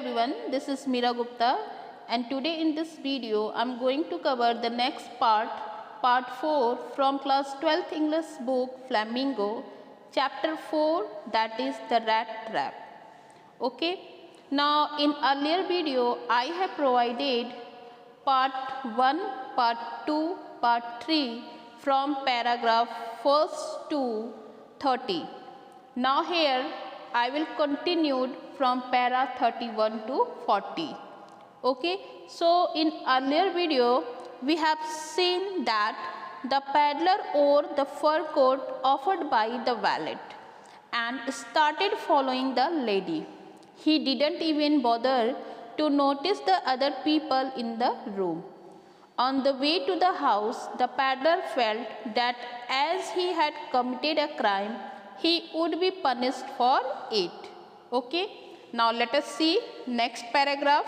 everyone, this is Meera Gupta, and today in this video I am going to cover the next part 4 from class 12th English book Flamingo, chapter 4, that is the rat trap. Okay, now in earlier video I have provided part 1, part 2, part 3 from paragraph 1st to 30. Now here I will continue from para 31 to 40. Okay, so in earlier video we have seen that the peddler wore the fur coat offered by the valet and started following the lady. He didn't even bother to notice the other people in the room. On the way to the house, the peddler felt that as he had committed a crime, he would be punished for it. Okay, now let us see next paragraph.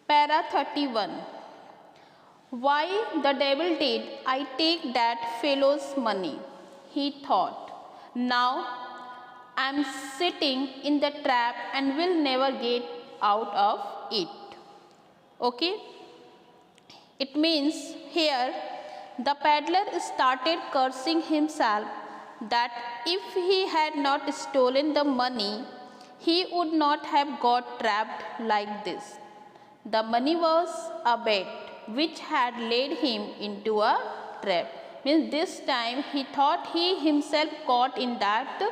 Para 31. Why the devil did I take that fellow's money? He thought. Now I am sitting in the trap and will never get out of it. Okay, it means here the peddler started cursing himself that if he had not stolen the money, he would not have got trapped like this. The money was a bet which had led him into a trap. Means this time he thought he himself caught in that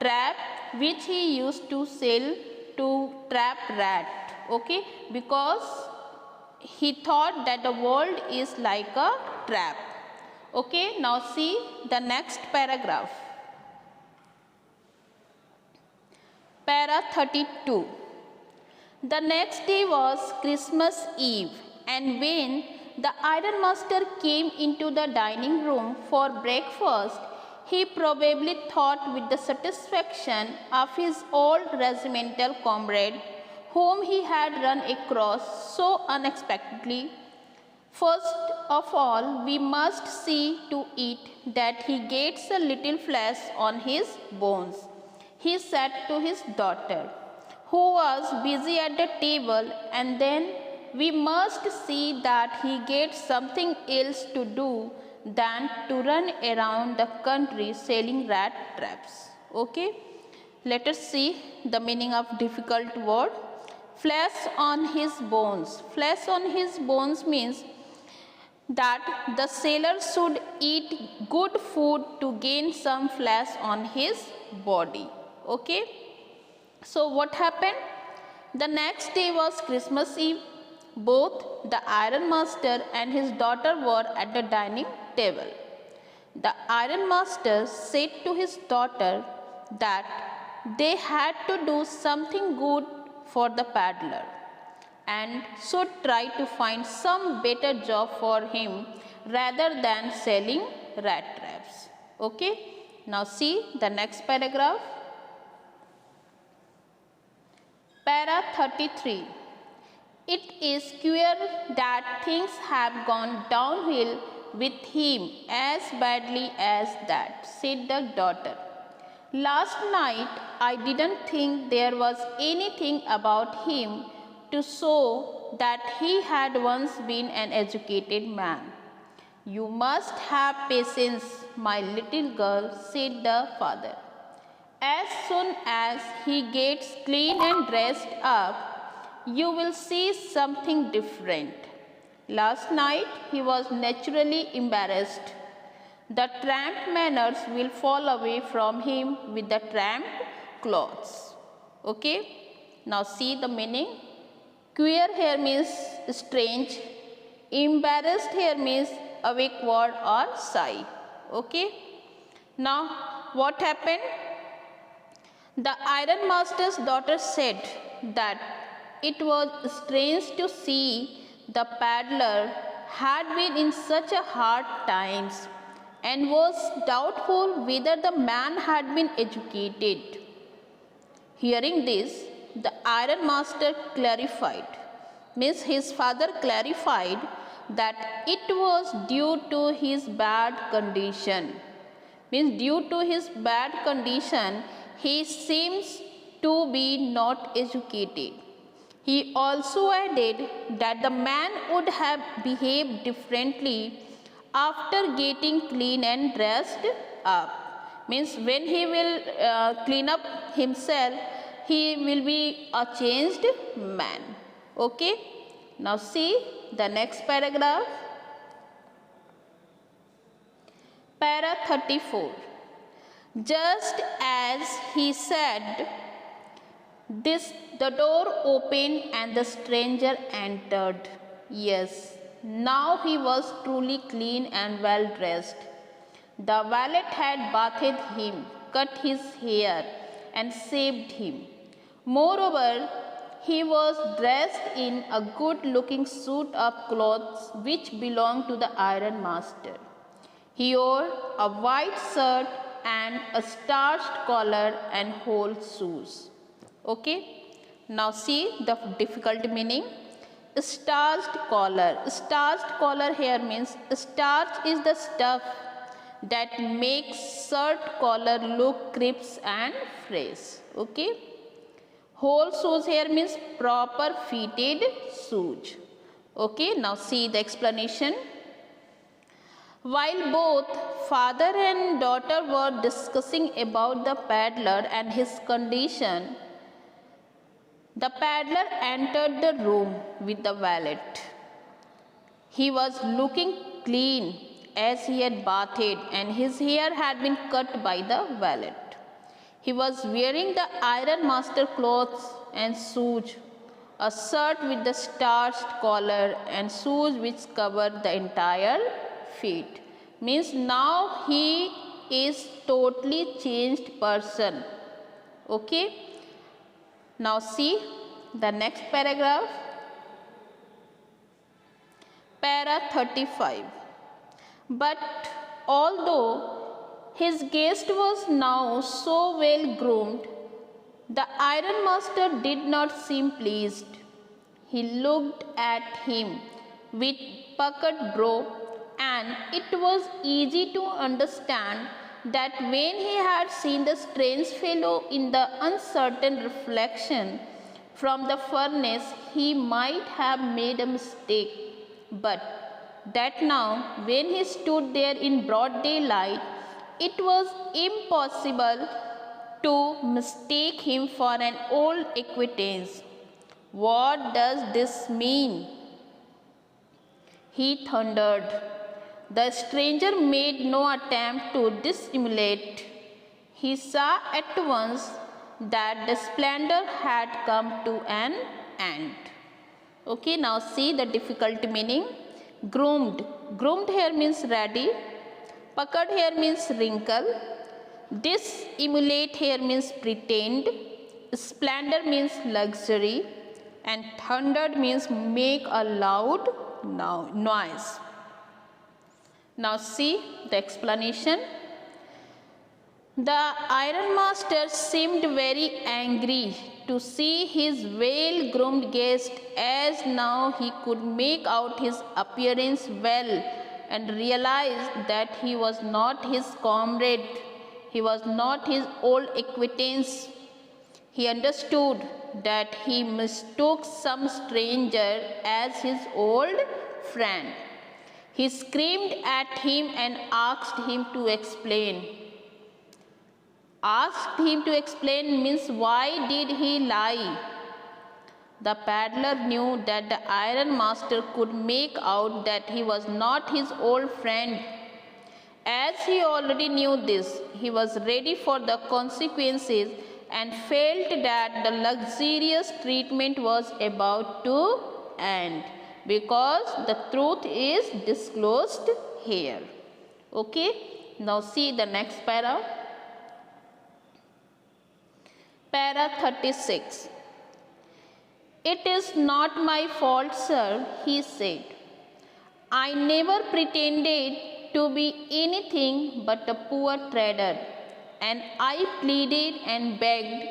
trap which he used to sell to trap rat. Okay, because he thought that the world is like a trap. Okay, now see the next paragraph. Para 32. The next day was Christmas Eve, and when the ironmaster came into the dining room for breakfast, he probably thought with the satisfaction of his old regimental comrade whom he had run across so unexpectedly. First of all, we must see to it that he gets a little flesh on his bones, he said to his daughter, who was busy at the table, and then we must see that he gets something else to do than to run around the country selling rat traps. Okay, let us see the meaning of difficult word. Flesh on his bones. Flesh on his bones means that the sailor should eat good food to gain some flesh on his body. Okay, so what happened? The next day was Christmas Eve. Both the ironmaster and his daughter were at the dining table. The ironmaster said to his daughter that they had to do something good for the peddler and should try to find some better job for him rather than selling rat traps. Okay, now see the next paragraph. Para 33. It is queer that things have gone downhill with him as badly as that, said the daughter. Last night I didn't think there was anything about him to show that he had once been an educated man. You must have patience, my little girl, said the father. As soon as he gets clean and dressed up, you will see something different. Last night he was naturally embarrassed. The tramp manners will fall away from him with the tramp clothes. Okay, now see the meaning. Queer here means strange. Embarrassed here means awkward or shy. Okay, now what happened? The ironmaster's daughter said that it was strange to see the peddler had been in such a hard times and was doubtful whether the man had been educated. Hearing this, the ironmaster clarified, means his father clarified that it was due to his bad condition. Means due to his bad condition, he seems to be not educated. He also added that the man would have behaved differently after getting clean and dressed up. Means when he will clean up himself, he will be a changed man. Okay. Now see the next paragraph. Para 34. Just as he said this, the door opened and the stranger entered. Yes, now he was truly clean and well dressed. The valet had bathed him, cut his hair, and shaved him. Moreover, he was dressed in a good-looking suit of clothes which belonged to the iron master. He wore a white shirt and a starched collar and whole shoes. Okay. Now see the difficult meaning. Starched collar. Starched collar here means starch is the stuff that makes shirt collar look crisp and fresh. Okay. Whole shoes here means proper fitted shoes. Okay. Now see the explanation. While both father and daughter were discussing about the peddler and his condition, the peddler entered the room with the valet. He was looking clean as he had bathed, and his hair had been cut by the valet. He was wearing the iron master clothes and shoes, a shirt with the starched collar and shoes which covered the entire feet. Means now he is totally changed person. Okay. Now see the next paragraph. Para 35. But although his guest was now so well groomed, the iron master did not seem pleased. He looked at him with puckered brow, and it was easy to understand that when he had seen the strange fellow in the uncertain reflection from the furnace, he might have made a mistake, but that now, when he stood there in broad daylight, it was impossible to mistake him for an old acquaintance. What does this mean? He thundered. The stranger made no attempt to dissimulate. He saw at once that the splendor had come to an end. Okay, now see the difficult meaning. Groomed. Groomed here means ready. Puckered here means wrinkle. Dissimulate here means pretend. Splendor means luxury. And thundered means make a loud noise. Now see the explanation. The iron master seemed very angry to see his well-groomed guest, as now he could make out his appearance well and realized that he was not his comrade, he was not his old acquaintance. He understood that he mistook some stranger as his old friend. He screamed at him and asked him to explain. Asked him to explain means why did he lie? The peddler knew that the iron master could make out that he was not his old friend. As he already knew this, he was ready for the consequences and felt that the luxurious treatment was about to end, because the truth is disclosed here. Okay, now see the next para. Para 36. It is not my fault, sir, he said. I never pretended to be anything but a poor trader, and I pleaded and begged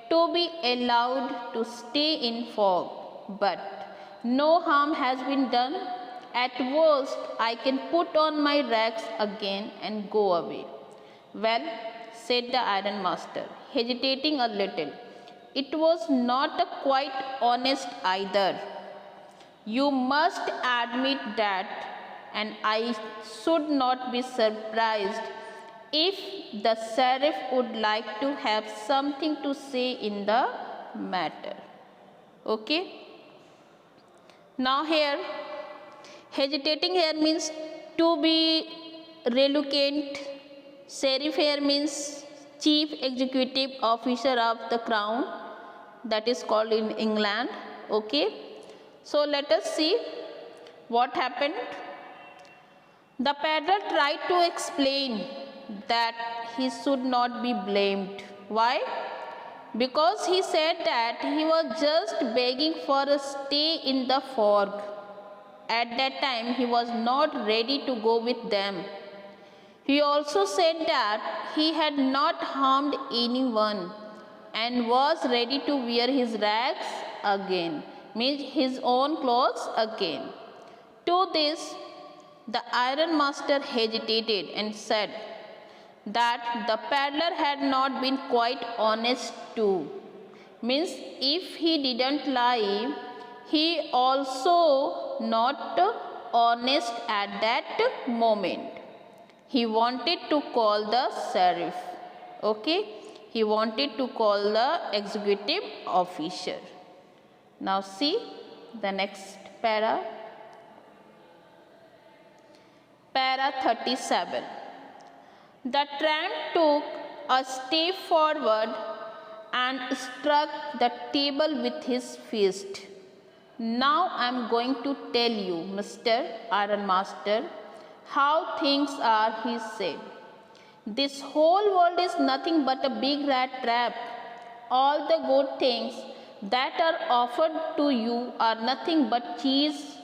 to be allowed to stay in fog. But no harm has been done. At worst, I can put on my rags again and go away. Well, said the iron master, hesitating a little. It was not quite honest either. You must admit that, and I should not be surprised if the sheriff would like to have something to say in the matter. Okay? Now here, hesitating here means to be reluctant. Sheriff here means chief executive officer of the crown, that is called in England. Okay, so let us see what happened. The peddler tried to explain that he should not be blamed. Why? Because he said that he was just begging for a stay in the fog. At that time he was not ready to go with them. He also said that he had not harmed anyone and was ready to wear his rags again, means his own clothes again. To this the ironmaster hesitated and said that the peddler had not been quite honest too. Means if he didn't lie, he also not honest at that moment. He wanted to call the sheriff. Okay, he wanted to call the executive officer. Now see the next para. Para 37. The tramp took a step forward and struck the table with his fist. Now I am going to tell you, Mr. Ironmaster, how things are, he said. This whole world is nothing but a big rat trap. All the good things that are offered to you are nothing but cheese,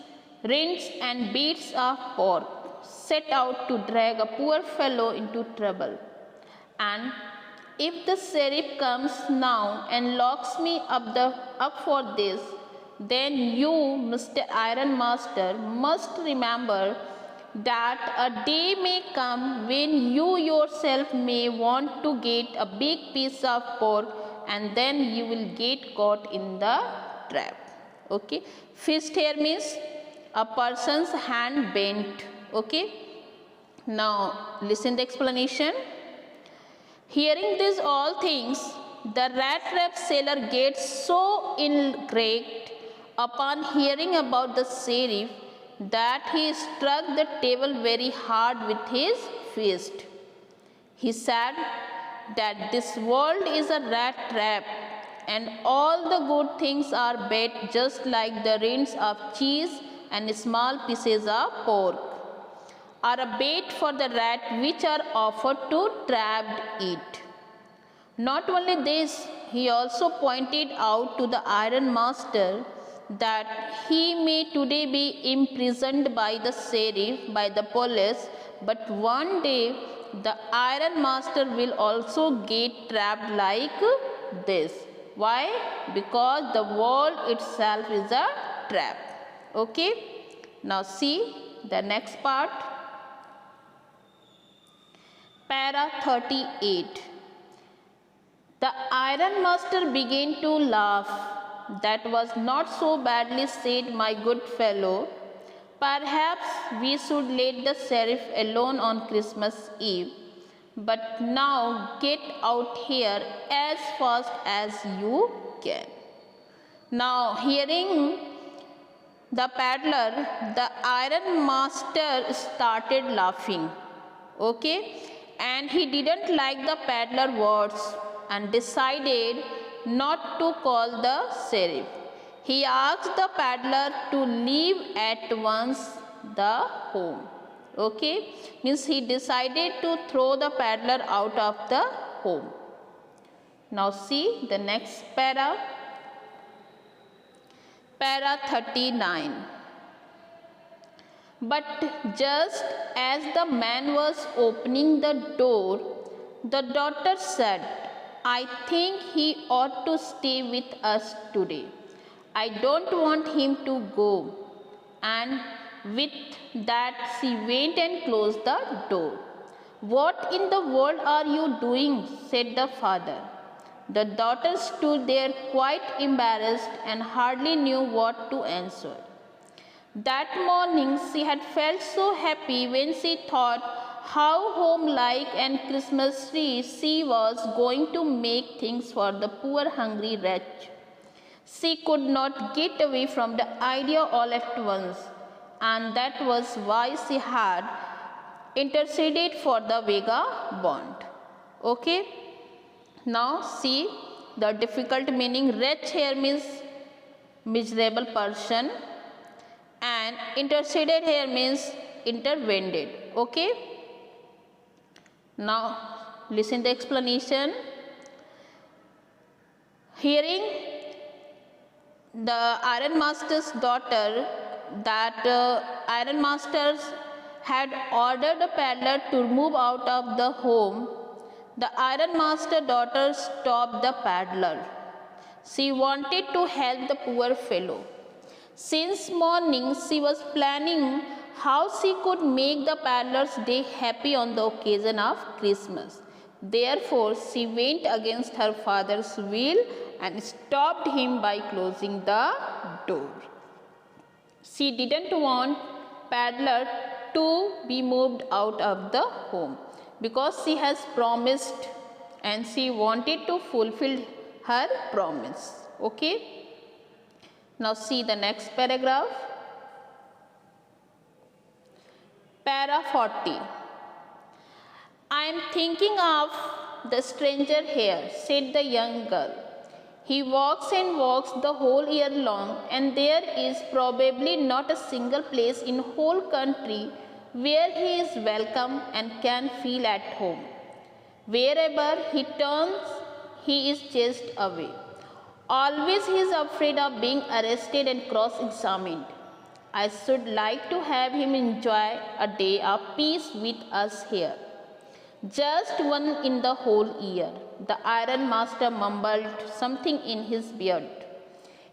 rinds and bits of pork, set out to drag a poor fellow into trouble. And if the sheriff comes now and locks me up for this, then you, Mr. Ironmaster, must remember that a day may come when you yourself may want to get a big piece of pork, and then you will get caught in the trap. Okay, fist here means a person's hand bent. Okay, now listen the explanation. Hearing these all things, the rat trap seller gets so enraged upon hearing about the sheriff that he struck the table very hard with his fist. He said that this world is a rat trap, and all the good things are bait just like the rinds of cheese and small pieces of pork are a bait for the rat which are offered to trap it. Not only this, he also pointed out to the ironmaster that he may today be imprisoned by the sheriff, by the police, but one day the ironmaster will also get trapped like this. Why? Because the world itself is a trap. Okay? Now see the next part. Para 38. The ironmaster began to laugh. That was not so badly said, my good fellow. Perhaps we should let the sheriff alone on Christmas Eve. But now get out here as fast as you can. Now hearing the peddler, the ironmaster started laughing. Okay? And he didn't like the peddler words and decided not to call the sheriff. He asked the peddler to leave at once the home. Okay, means he decided to throw the peddler out of the home. Now see the next para. Para 39. But just as the man was opening the door, the daughter said, I think he ought to stay with us today. I don't want him to go. And with that she went and closed the door. What in the world are you doing? Said the father. The daughter stood there quite embarrassed and hardly knew what to answer. That morning she had felt so happy when she thought how home-like and Christmassy she was going to make things for the poor hungry wretch. She could not get away from the idea all at once, and that was why she had interceded for the vagabond. Okay, now see the difficult meaning. Wretch here means miserable person, and interceded here means intervened. Okay, now listen the explanation. Hearing the ironmaster's daughter that ironmasters had ordered the peddler to move out of the home, the ironmaster daughter stopped the peddler. She wanted to help the poor fellow. Since morning she was planning how she could make the peddler's day happy on the occasion of Christmas. Therefore she went against her father's will and stopped him by closing the door. She didn't want peddler to be moved out of the home because she has promised and she wanted to fulfill her promise. Okay. Now see the next paragraph. Para 40. I am thinking of the stranger here, said the young girl. He walks and walks the whole year long, and there is probably not a single place in whole country where he is welcome and can feel at home. Wherever he turns, he is chased away. Always he is afraid of being arrested and cross-examined. I should like to have him enjoy a day of peace with us here. Just one in the whole year. The ironmaster mumbled something in his beard.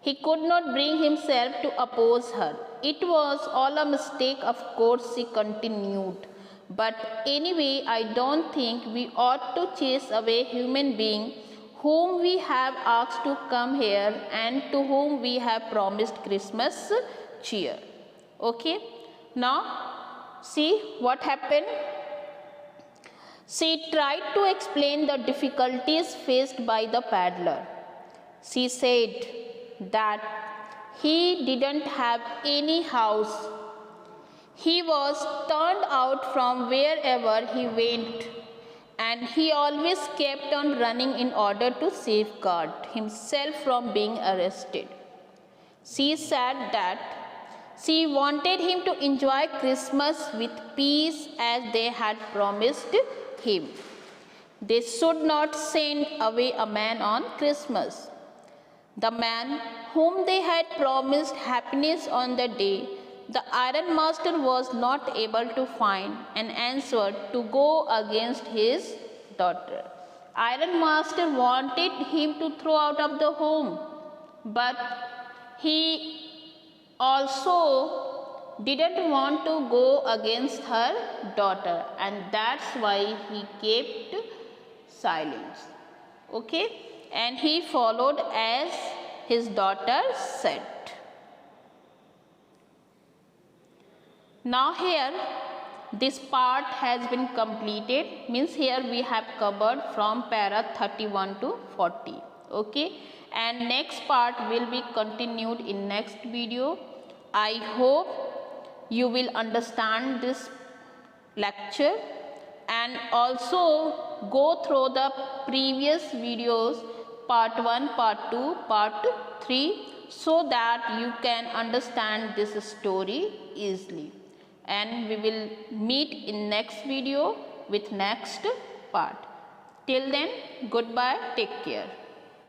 He could not bring himself to oppose her. It was all a mistake, of course, she continued. But anyway, I don't think we ought to chase away human being whom we have asked to come here and to whom we have promised Christmas cheer. Okay, now see what happened. She tried to explain the difficulties faced by the peddler. She said that he didn't have any house. He was turned out from wherever he went, and he always kept on running in order to safeguard himself from being arrested. She said that she wanted him to enjoy Christmas with peace as they had promised him. They should not send away a man on Christmas. The man whom they had promised happiness on the day, the ironmaster was not able to find an answer to go against his daughter. Ironmaster wanted him to throw out of the home, but he also didn't want to go against her daughter, and that's why he kept silence. Okay, and he followed as his daughter said. Now here this part has been completed, means here we have covered from para 31 to 40. Okay, and next part will be continued in next video. I hope you will understand this lecture and also go through the previous videos, part 1, part 2, part 3, so that you can understand this story easily. And we will meet in next video with next part. Till then, goodbye, take care.